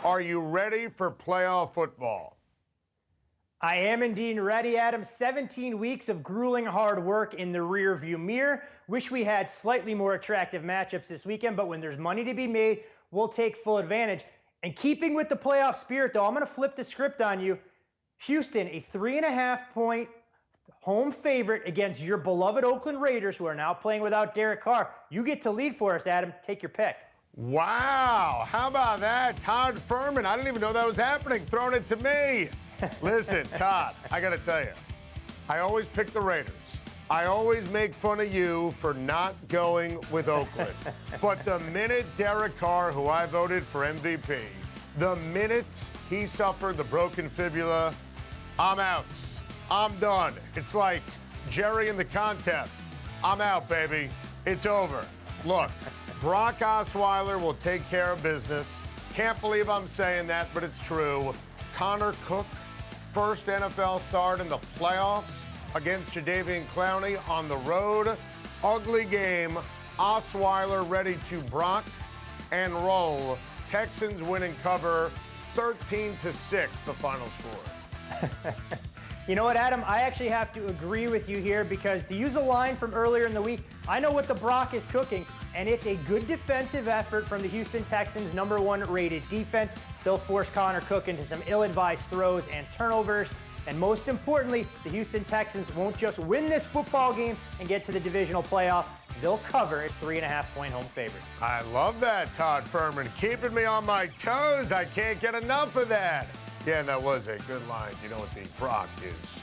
Are you ready for playoff football? I am indeed ready, Adam. 17 weeks of grueling hard work in the rearview mirror. Wish we had slightly more attractive matchups this weekend, but when there's money to be made, we'll take full advantage. And keeping with the playoff spirit, though, I'm going to flip the script on you. Houston, a 3.5-point home favorite against your beloved Oakland Raiders, who are now playing without Derek Carr. You get to lead for us, Adam. Take your pick. Wow, how about that? Todd Fuhrman, I didn't even know that was happening, throwing it to me. Listen, Todd, I got to tell you, I always pick the Raiders. I always make fun of you for not going with Oakland. But the minute Derek Carr, who I voted for MVP, the minute he suffered the broken fibula, I'm out. I'm done. It's like Jerry in the contest. I'm out, baby. It's over. Look, Brock Osweiler will take care of business. Can't believe I'm saying that, but it's true. Connor Cook, first NFL start in the playoffs against Jadeveon Clowney on the road. Ugly game. Osweiler ready to Brock and roll. Texans win and cover 13-6, the final score. You know what, Adam? I actually have to agree with you here because to use a line from earlier in the week, I know what the Brock is cooking, and it's a good defensive effort from the Houston Texans' #1 rated defense. They'll force Connor Cook into some ill-advised throws and turnovers. And most importantly, the Houston Texans won't just win this football game and get to the divisional playoff. They'll cover as 3.5-point home favorites. I love that, Todd Fuhrman. Keeping me on my toes. I can't get enough of that. Yeah, that was a good line. You know what the Brock is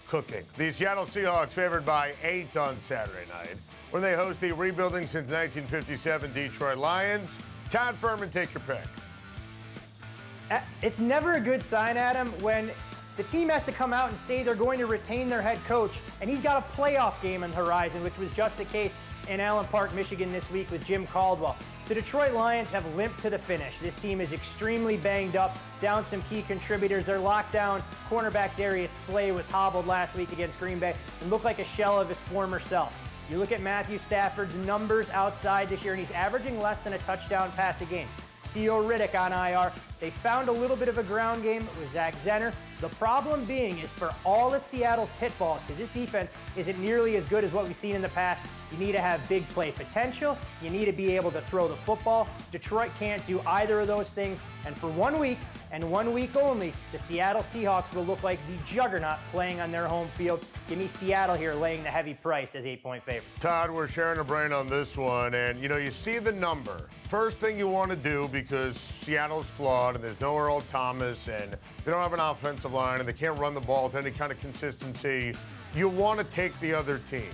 cooking. The Seattle Seahawks favored by 8 on Saturday night when they host the rebuilding since 1957 Detroit Lions. Todd Fuhrman, take your pick. It's never a good sign, Adam, when the team has to come out and say they're going to retain their head coach, and he's got a playoff game on the horizon, which was just the case in Allen Park, Michigan this week with Jim Caldwell. The Detroit Lions have limped to the finish. This team is extremely banged up, down some key contributors. Their lockdown cornerback Darius Slay was hobbled last week against Green Bay and looked like a shell of his former self. You look at Matthew Stafford's numbers outside this year, and he's averaging less than a touchdown pass a game. Theo Riddick on IR. They found a little bit of a ground game with Zach Zenner. The problem being is for all of Seattle's pitfalls, because this defense isn't nearly as good as what we've seen in the past, you need to have big play potential. You need to be able to throw the football. Detroit can't do either of those things. And for 1 week, and 1 week only, the Seattle Seahawks will look like the juggernaut playing on their home field. Give me Seattle here laying the heavy price as 8-point favorites. Todd, we're sharing a brain on this one. And, you see the number. First thing you want to do, because Seattle's flawed and there's no Earl Thomas and they don't have an offensive line and they can't run the ball with any kind of consistency, you want to take the other team.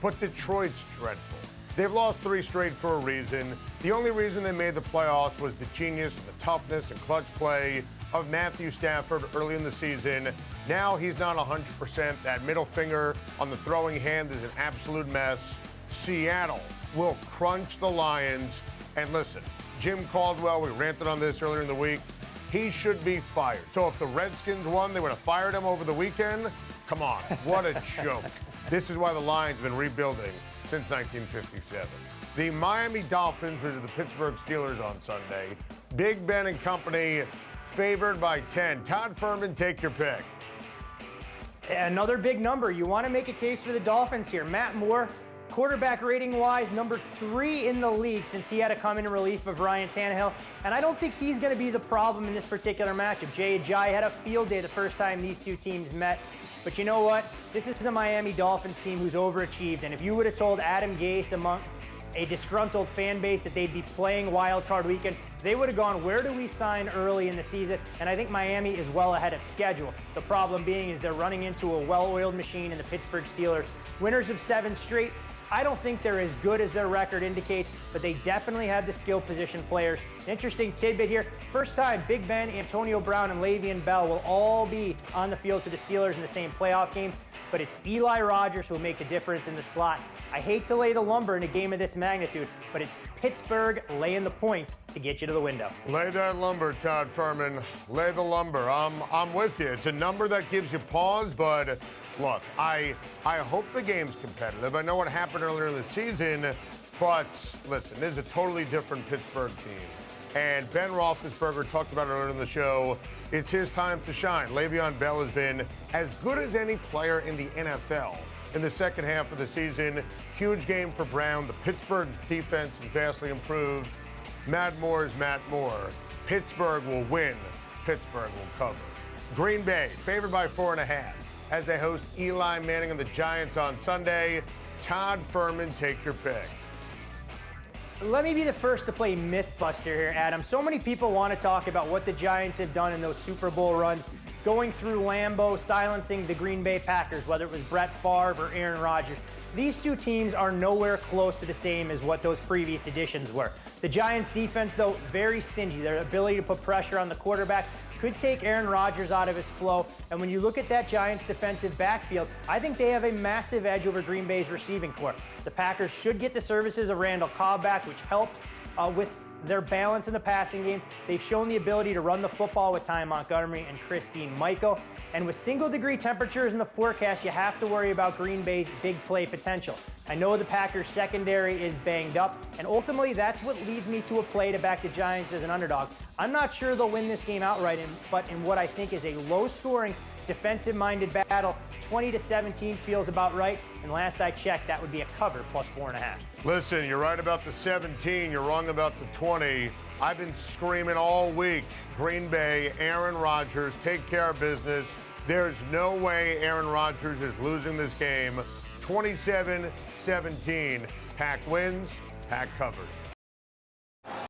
But Detroit's dreadful. They've lost 3 straight for a reason. The only reason they made the playoffs was the genius and the toughness and clutch play of Matthew Stafford early in the season. Now he's not 100%. That middle finger on the throwing hand is an absolute mess. Seattle will crunch the Lions. And listen, Jim Caldwell, we ranted on this earlier in the week, he should be fired. So if the Redskins won, they would have fired him over the weekend? Come on, what a joke. This is why the Lions have been rebuilding since 1957. The Miami Dolphins visit the Pittsburgh Steelers on Sunday. Big Ben and company favored by 10. Todd Fuhrman, take your pick. Another big number. You want to make a case for the Dolphins here. Matt Moore, quarterback rating-wise, #3 in the league since he had to come in relief of Ryan Tannehill. And I don't think he's going to be the problem in this particular matchup. Jay Ajayi had a field day the first time these two teams met. But you know what? This is a Miami Dolphins team who's overachieved. And if you would have told Adam Gase among a disgruntled fan base that they'd be playing Wild Card Weekend, they would have gone, where do we sign early in the season? And I think Miami is well ahead of schedule. The problem being is they're running into a well-oiled machine in the Pittsburgh Steelers. Winners of 7 straight. I don't think they're as good as their record indicates, but they definitely have the skill position players. An interesting tidbit here. First time Big Ben, Antonio Brown, and Le'Veon Bell will all be on the field for the Steelers in the same playoff game, but it's Eli Rogers who will make the difference in the slot. I hate to lay the lumber in a game of this magnitude, but it's Pittsburgh laying the points to get you to the window. Lay that lumber, Todd Fuhrman. Lay the lumber. I'm with you. It's a number that gives you pause, but look, I hope the game's competitive. I know what happened earlier in the season, but listen, this is a totally different Pittsburgh team And Ben Roethlisberger talked about it earlier in the show. It's his time to shine. Le'Veon Bell has been as good as any player in the NFL in the second half of the season. Huge game for Brown. The Pittsburgh defense is vastly improved. Matt Moore is Matt Moore. Pittsburgh will win. Pittsburgh will cover. Green Bay, favored by 4.5 as they host Eli Manning and the Giants on Sunday. Todd Fuhrman, take your pick. Let me be the first to play Mythbuster here, Adam. So many people want to talk about what the Giants have done in those Super Bowl runs, going through Lambeau, silencing the Green Bay Packers, whether it was Brett Favre or Aaron Rodgers. These two teams are nowhere close to the same as what those previous editions were. The Giants' defense, though, very stingy. Their ability to put pressure on the quarterback could take Aaron Rodgers out of his flow. And when you look at that Giants defensive backfield, I think they have a massive edge over Green Bay's receiving corps. The Packers should get the services of Randall Cobb back, which helps with their balance in the passing game. They've shown the ability to run the football with Ty Montgomery and Christine Michael. And with single-degree temperatures in the forecast, you have to worry about Green Bay's big play potential. I know the Packers' secondary is banged up, and ultimately that's what leads me to a play to back the Giants as an underdog. I'm not sure they'll win this game outright, but in what I think is a low-scoring, defensive-minded battle, 20-17 feels about right. And last I checked, that would be a cover plus 4.5. Listen, you're right about the 17. You're wrong about the 20. I've been screaming all week. Green Bay, Aaron Rodgers, take care of business. There's no way Aaron Rodgers is losing this game. 27-17. Pack wins, Pack covers.